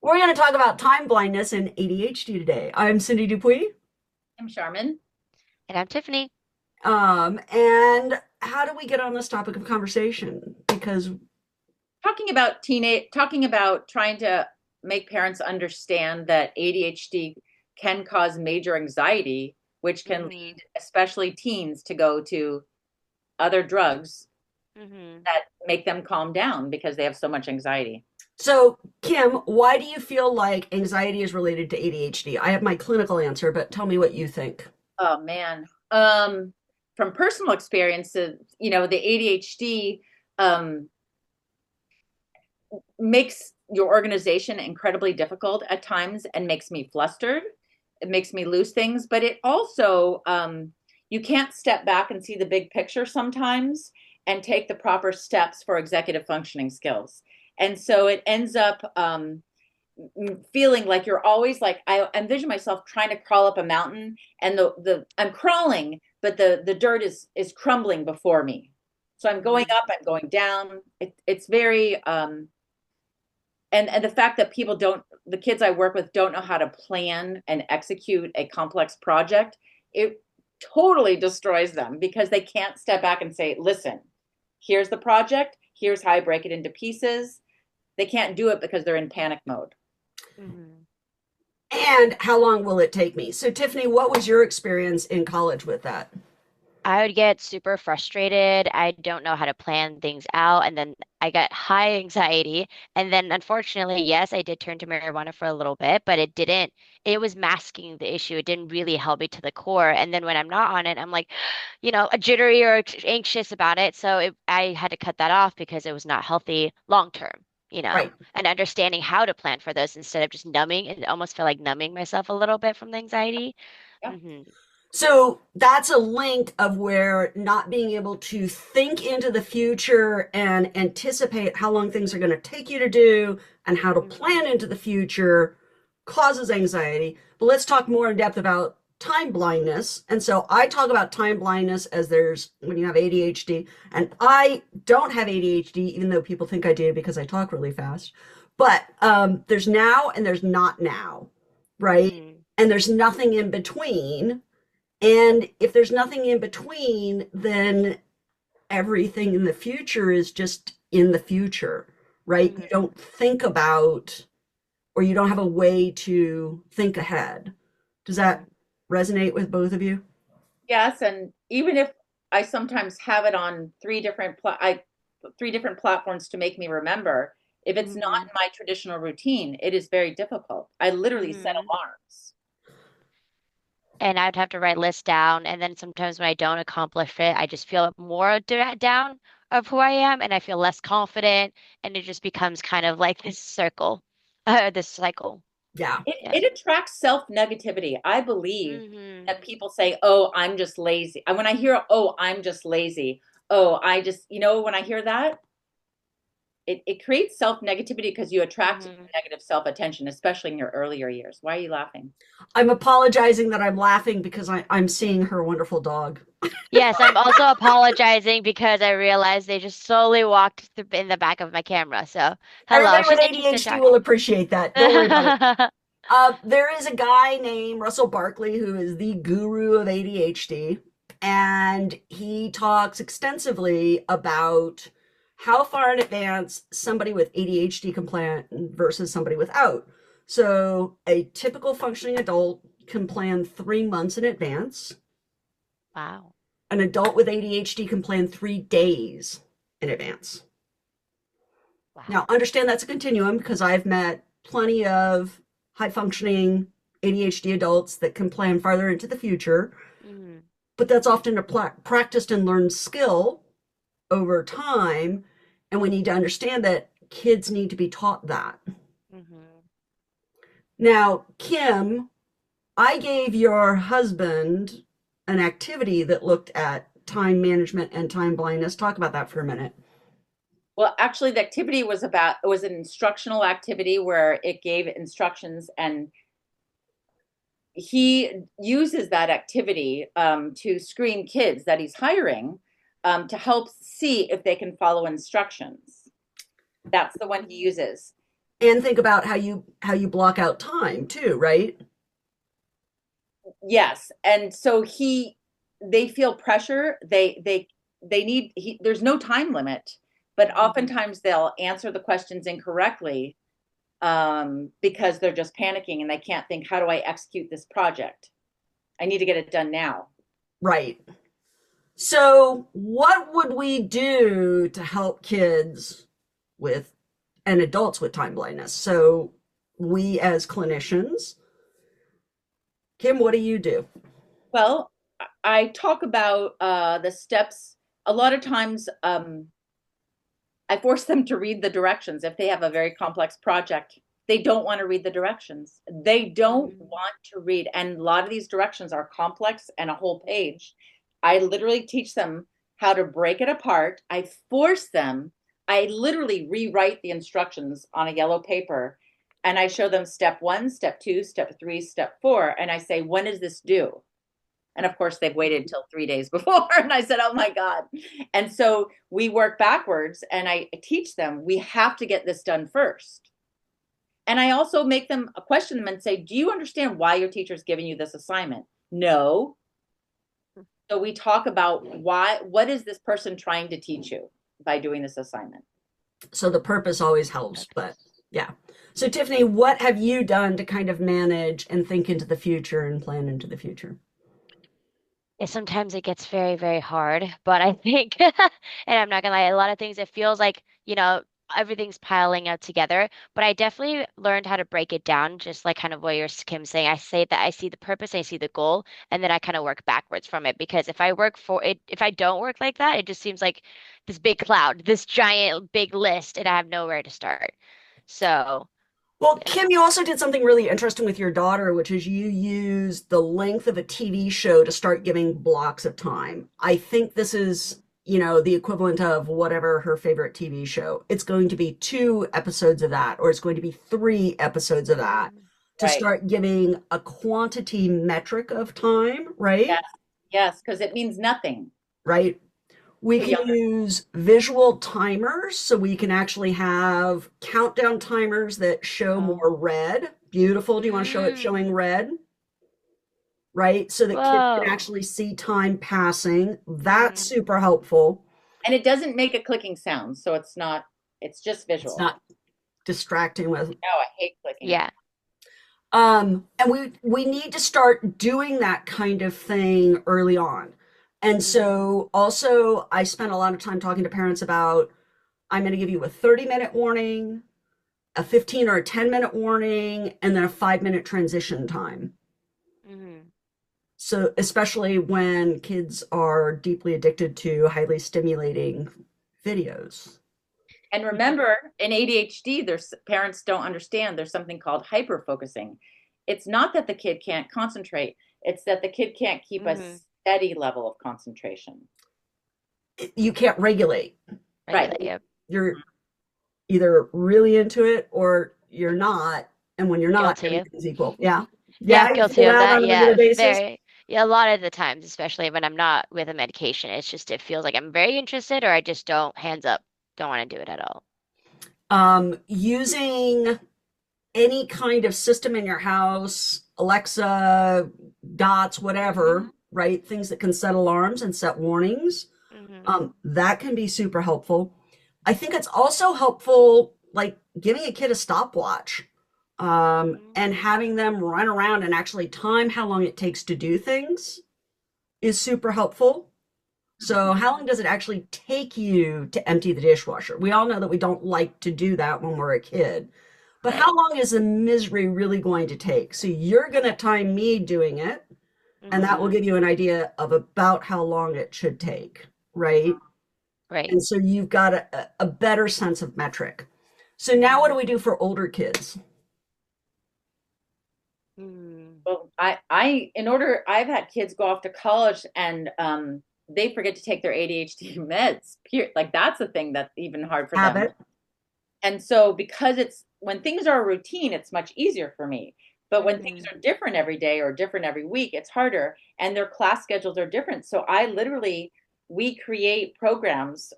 We're going to talk about time blindness and ADHD today. I'm Cindy Dupuis. I'm Charmin. And I'm Tiffany. And how do we get on this topic of conversation? Because, Talking about trying to make parents understand that ADHD can cause major anxiety, which can hmm lead especially teens to go to other drugs hmm that make them calm down because they have so much anxiety. so, Kim, why do you feel like anxiety is related to ADHD? I have my clinical answer, but tell me what you think. Oh man. From personal experiences, the ADHD um makes your organization incredibly difficult at times and makes me flustered. It makes me lose things, but it also, you can't step back and see the big picture sometimes and take the proper steps for executive functioning skills. And so it ends up feeling like you're always like, I envision myself trying to crawl up a mountain and the I'm crawling, but the dirt is crumbling before me. So I'm going up, I'm going down. It's very and the fact that the kids I work with don't know how to plan and execute a complex project, it totally destroys them because they can't step back and say, listen, here's the project, here's how I break it into pieces. They can't do it because they're in panic mode. hmm And how long will it take me? So, Tiffany, what was your experience in college with that? I would get super frustrated. I don't know how to plan things out. And then I got high anxiety. And then, unfortunately, yes, I did turn to marijuana for a little bit, but it was masking the issue. It didn't really help me to the core. And then when I'm not on it, I'm like, a jittery or anxious about it. So I had to cut that off because it was not healthy long term. Right. And understanding how to plan for those instead of just numbing, it almost felt like numbing myself a little bit from the anxiety. Yeah. hmm So that's a link of where not being able to think into the future and anticipate how long things are going to take you to do and how to hmm plan into the future causes anxiety. But let's talk more in depth about time blindness. And so I talk about time blindness as there's when you have ADHD, and I don't have ADHD, even though people think I do because I talk really fast. But there's now and there's not now, right? hmm And there's nothing in between, and if there's nothing in between, then everything in the future is just in the future, right? You hmm don't think about, or you don't have a way to think ahead. Does that hmm resonate with both of you? Yes, and even if I sometimes have it on three different platforms to make me remember, if it's not hmm in my traditional routine, it is very difficult. I literally set hmm alarms. And I'd have to write lists down. And then sometimes when I don't accomplish it, I just feel more down of who I am and I feel less confident. And it just becomes kind of like this cycle. Yeah. Yeah. It attracts self negativity. I believe hmm that people say, "Oh, I'm just lazy." And when I hear, "Oh, I'm just lazy," oh, when I hear that, it creates self negativity because you attract hmm negative self attention, especially in your earlier years. Why are you laughing? I'm apologizing that I'm laughing because I'm seeing her wonderful dog. Yes, I'm also apologizing because I realized they just slowly walked in the back of my camera. So, hello, Everybody with she's interested in ADHD will talking. appreciate that. Don't worry about it. There is a guy named Russell Barkley who is the guru of ADHD, and he talks extensively about how far in advance somebody with ADHD can plan versus somebody without. So, a typical functioning adult can plan 3 months in advance. Wow. An adult with ADHD can plan 3 days in advance. Now, Wow. understand that's a continuum because I've met plenty of high functioning ADHD adults that can plan farther into the future, hmm but that's often a practiced and learned skill over time. And we need to understand that kids need to be taught that. hmm Now, Kim, I gave your husband an activity that looked at time management and time blindness. Talk about that for a minute. Well, actually, the activity it was an instructional activity where it gave instructions, and he uses that activity to screen kids that he's hiring to help see if they can follow instructions. That's the one he uses. And think about how you block out time too, right? Yes. And so they feel pressure. They need, there's no time limit, but oftentimes they'll answer the questions incorrectly, because they're just panicking and they can't think, how do I execute this project? I need to get it done now. Right. So, what would we do to help kids with and adults with time blindness? So, we as clinicians, Kim, what do you do? Well, I talk about the steps. A lot of times, I force them to read the directions. If they have a very complex project, they don't want to read the directions. They don't Mhm. want to read. And a lot of these directions are complex and a whole page. I literally teach them how to break it apart. I force them, I literally rewrite the instructions on a yellow paper, and I show them step one, step two, step three, step four. And I say, when is this due? And of course, they've waited till 3 days before. And I said, oh my God. And so we work backwards and I teach them we have to get this done first. And I also make them question them and say, do you understand why your teacher's giving you this assignment? No. So we talk about what is this person trying to teach you by doing this assignment? So, the purpose always helps, but yeah. So, Tiffany, what have you done to kind of manage and think into the future and plan into the future? Yeah, sometimes it gets very, very hard, but I think, and I'm not gonna lie, a lot of things it feels like, everything's piling up together. But I definitely learned how to break it down, just like kind of what you're Kim saying. I say that I see the purpose, I see the goal, and then I kind of work backwards from it. Because if I work for it, if I don't work like that, it just seems like this big cloud, this giant big list, and I have nowhere to start. So, Well, Kim, you also did something really interesting with your daughter, which is you used the length of a TV show to start giving blocks of time. I think this is, the equivalent of whatever her favorite TV show. It's going to be 2 episodes of that, or it's going to be 3 episodes of that mm, to Right. start giving a quantity metric of time, Yes. right? Yes. Because it means nothing Right. We to can younger. use visual timers, so we can actually have countdown timers that show oh, more red. Beautiful. Do you want to show it mm, showing red? Right? So that kids can whoa, actually see time passing. That's mm, super helpful. And it doesn't make a clicking sound. So it's not, it's just It's visual. not distracting with. Oh, I hate clicking. yeah. And we need to start doing that kind of thing early on. And Mm-hmm. so also I spent a lot of time talking to parents about I'm going to give you a 30-minute warning, a 15 or a 10-minute warning, and then a 5-minute transition time. Mm-hmm. So, especially when kids are deeply addicted to highly stimulating videos. And remember, in ADHD, there's parents don't understand there's something called hyperfocusing. It's not that the kid can't concentrate, it's that the kid can't keep a Mm-hmm. steady level of concentration. You can't regulate. Right. Regulate, yep. You're either really into it or you're not. And when you're not, Guilty. everything's equal. Yeah. Yeah, Yeah, you guilty feel of that that. on a regular Yeah, basis. very. Yeah, a lot of the times, especially when I'm not with a medication, it's just it feels like I'm very interested or I just don't, hands up, don't want to do it at all. Using any kind of system in your house, Alexa, dots, Mm-hmm. whatever, right? Things that can set alarms and set warnings. Mm-hmm. That can be super helpful. I think it's also helpful, like giving a kid a stopwatch, and Mm-hmm. having them run around and actually time how long it takes to do things is super helpful. So, how long Mm-hmm. does it actually take you to empty the dishwasher? We all know that we don't like to do that when we're a kid, but how Right. long is the misery really going to take? So, you're going to time me doing it, and that will Mm-hmm. give you an idea of about how long it should take, right? Right. And so you've got a better sense of metric. So now what Mm-hmm. do we do for older kids? Mm-hmm. Well, I've had kids go off to college and they forget to take their ADHD meds. Like that's a thing that's even hard for them. Habit. And so because it's when things are a routine, it's much easier for me. But when things Mm-hmm. are different every day or different every week, it's harder. And their class schedules are different. So we create programs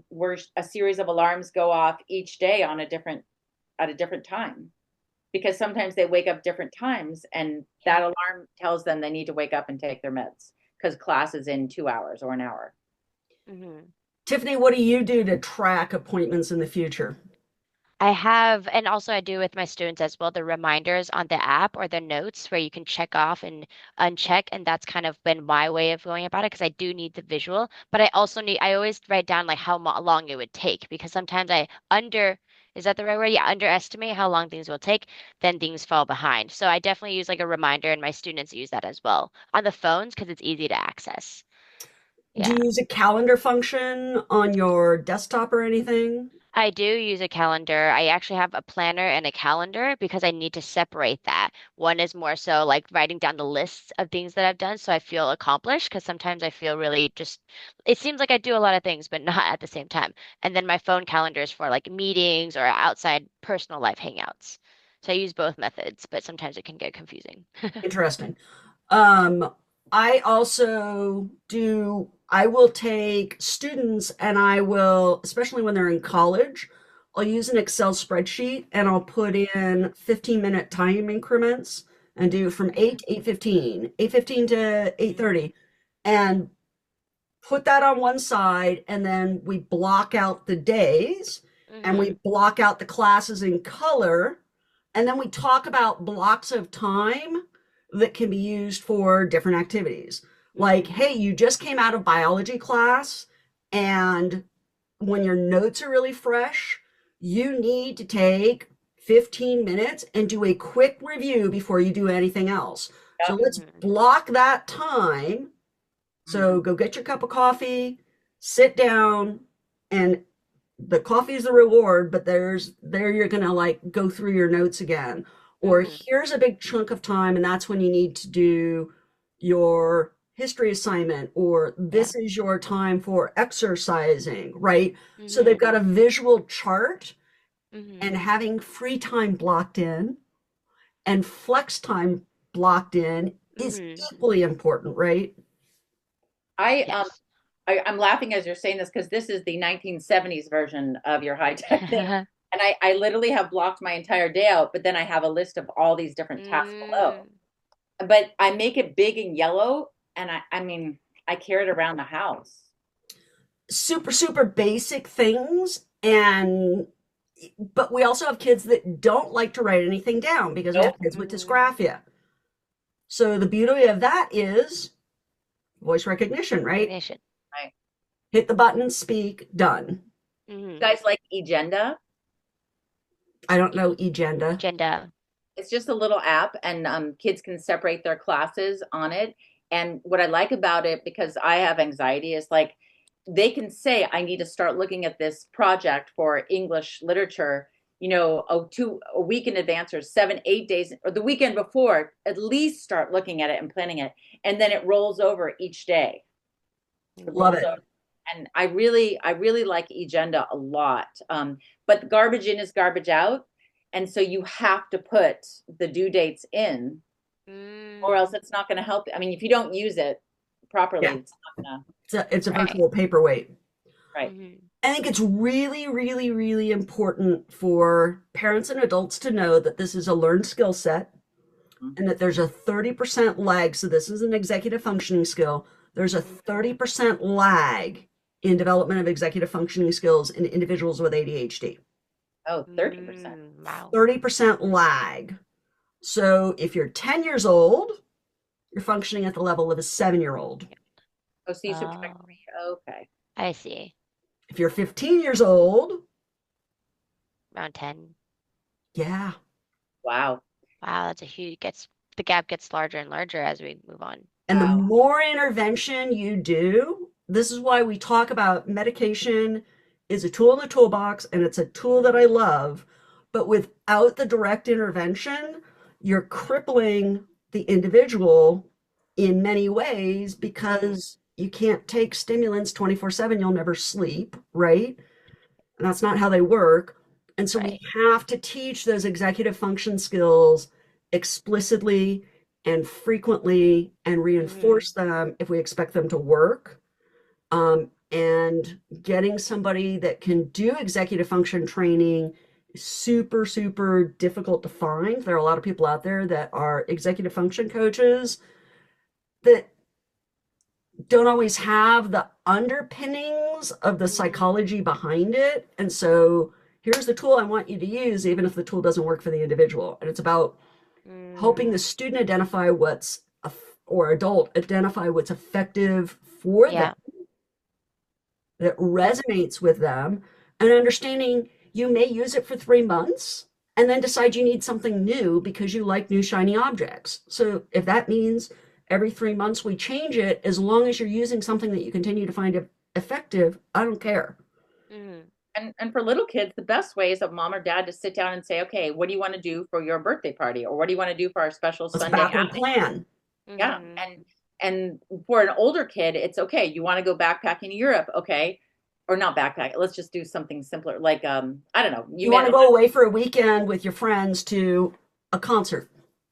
where a series of alarms go off each day on a different at a different time, because sometimes they wake up different times, and that alarm tells them they need to wake up and take their meds because class is in 2 hours or an hour. Hmm. Tiffany, what do you do to track appointments in the future? I have, and also I do with my students as well, the reminders on the app or the notes where you can check off and uncheck. And that's kind of been my way of going about it because I do need the visual, but I also need, I always write down like how long it would take because sometimes is that the right word? Yeah, underestimate how long things will take, then things fall behind. So I definitely use like a reminder and my students use that as well on the phones because it's easy to access. Do Yeah. you use a calendar function on your desktop or anything? I do use a calendar. I actually have a planner and a calendar because I need to separate that. One is more so like writing down the lists of things that I've done so I feel accomplished because sometimes I feel really just, it seems like I do a lot of things, but not at the same time. And then my phone calendar is for like meetings or outside personal life hangouts. So I use both methods, but sometimes it can get confusing. Interesting. Um, I also do, I will take students and I will, especially when they're in college, I'll use an Excel spreadsheet and I'll put in 15-minute time increments and do from 8 to 8:15, 8:15 to 8:30, and put that on one side. And then we block out the days and we Mm-hmm. block out the classes in color. And then we talk about blocks of time that can be used for different activities. Like, Mm-hmm. hey, you just came out of biology class, and when your notes are really fresh, you need to take 15 minutes and do a quick review before you do anything else. So Yep. let's Mm-hmm. block that time. So go get your cup of coffee, sit down, and the coffee is the reward, but there you're gonna like go through your notes again. Or Mm-hmm. here's a big chunk of time, and that's when you need to do your history assignment, or Yeah. this is your time for exercising, right? So they've Mm-hmm. got a visual chart, Mm-hmm. and having free time blocked in and flex time blocked in is Mm-hmm. equally important, right? I Yes. I'm laughing as you're saying this because this is the 1970s version of your high tech thing. And I literally have blocked my entire day out, but then I have a list of all these different tasks below. Mm. But I make it big and yellow, and I mean, I carry it around the house. Super, super basic things. And but we also have kids that don't like to write anything down because we have Nope. kids with Mm-hmm. dysgraphia. So the beauty of that is voice recognition, right? Recognition. Right. Hit the button, speak, done. You Mm-hmm. guys like Agenda? I don't know agenda. Agenda. It's just a little app, and kids can separate their classes on it. And what I like about it, because I have anxiety, is like they can say, I need to start looking at this project for English literature, a week in advance or 7, 8 days or the weekend before, at least start looking at it and planning it. And then it rolls over each day. It Love rolls it. over. And I really like Agenda a lot. But garbage in is garbage out. And so you have to put the due dates in, or else Mm. it's not going to help. I mean, if you don't use it properly, Yeah, it's not going to, it's a Right. virtual paperweight. right. Mm-hmm. I think it's really, really, really important for parents and adults to know that this is a learned skill set and that there's a 30% lag. So this is an executive functioning skill. There's a 30% lag in development of executive functioning skills in individuals with ADHD. Oh, 30%. Mm. Wow. 30% lag. So if you're 10 years old, you're functioning at the level of a 7-year old. Oh, so you subtract Oh, 3. Okay. I see. If you're 15 years old, Around 10. yeah. Wow. Wow, that's a huge gets the gap gets larger and larger as we move on. And the Wow. more intervention you do, this is why we talk about medication is a tool in the toolbox and it's a tool that I Mm-hmm. love. But without the direct intervention, you're crippling the individual in many ways Mm-hmm. because you can't take stimulants 24/7. You'll never sleep, right? And that's not how they work. And so we Right. have to teach those executive function skills explicitly and frequently and Mm-hmm. reinforce them if we expect them to work. And getting somebody that can do executive function training super, super difficult to find. There are a lot of people out there that are executive function coaches that don't always have the underpinnings of the psychology behind it. And so here's the tool I want you to use, even if the tool doesn't work for the individual. And it's about helping the Mm, student identify or adult identify what's effective for them, yeah. that resonates with them, and understanding you may use it for 3 months and then decide you need something new because you like new shiny objects. So if that means every 3 months we change it, as long as you're using something that you continue to find effective, I don't care. Mm, And for little kids, the best way is of mom or dad to sit down and say, okay, what do you want to do for your birthday party? Or what do you want to do for our special Let's Sunday backward outing? plan. Yeah. mm-hmm. And for an older kid, it's okay. You want to go backpacking in Europe, okay. Or not backpack. Let's just do something simpler. Like I don't know. You You want met to go away for a weekend with your friends to a concert.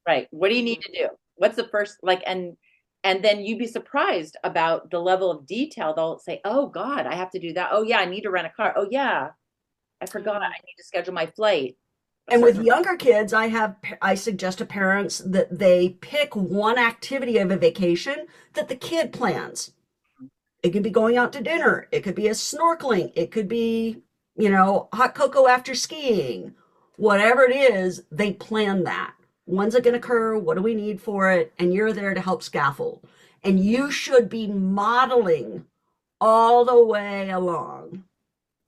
right. What do you need Mm-hmm. to do? What's the first like and then you'd be surprised about the level of detail. They'll say, oh God, I have to do that. Oh yeah, I need to rent a car. Oh yeah, I forgot I Mm, need to schedule my flight a And with certain younger kids, I suggest to parents that they pick one activity of a vacation that the kid plans. It could be going out to dinner. It could be a snorkeling. It could be, hot cocoa after skiing. Whatever it is, they plan that. When's it going to occur? What do we need for it? And you're there to help scaffold. And you mm-hmm. should be modeling all the way along.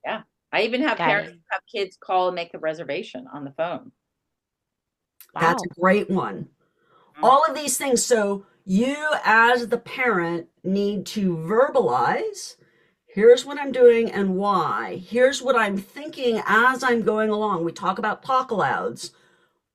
yeah. I even have Got parents it. who have kids call and make a reservation on the phone. That's a Wow. great one. Mhm. All of these things. So you, as the parent, need to verbalize, here's what I'm doing and why. Here's what I'm thinking as I'm going along. We talk about talk alouds.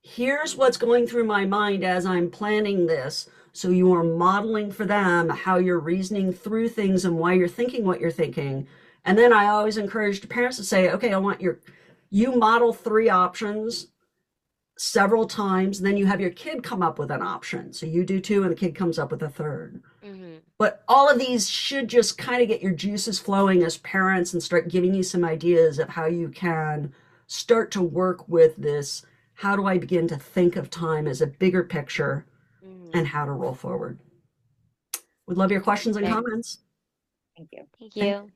Here's what's going through my mind as I'm planning this. So you are modeling for them how you're reasoning through things and why you're thinking what you're thinking. And then I always encourage the parents to say, okay, you model 3 options several times, then you have your kid come up with an option. So you do two, and the kid comes up with a third. Mm-hmm. But all of these should just kind of get your juices flowing as parents and start giving you some ideas of how you can start to work with this. How do I begin to think of time as a bigger picture Mm-hmm. and how to roll forward? Would love your questions and Right. comments. Thank you. Thank Thank you.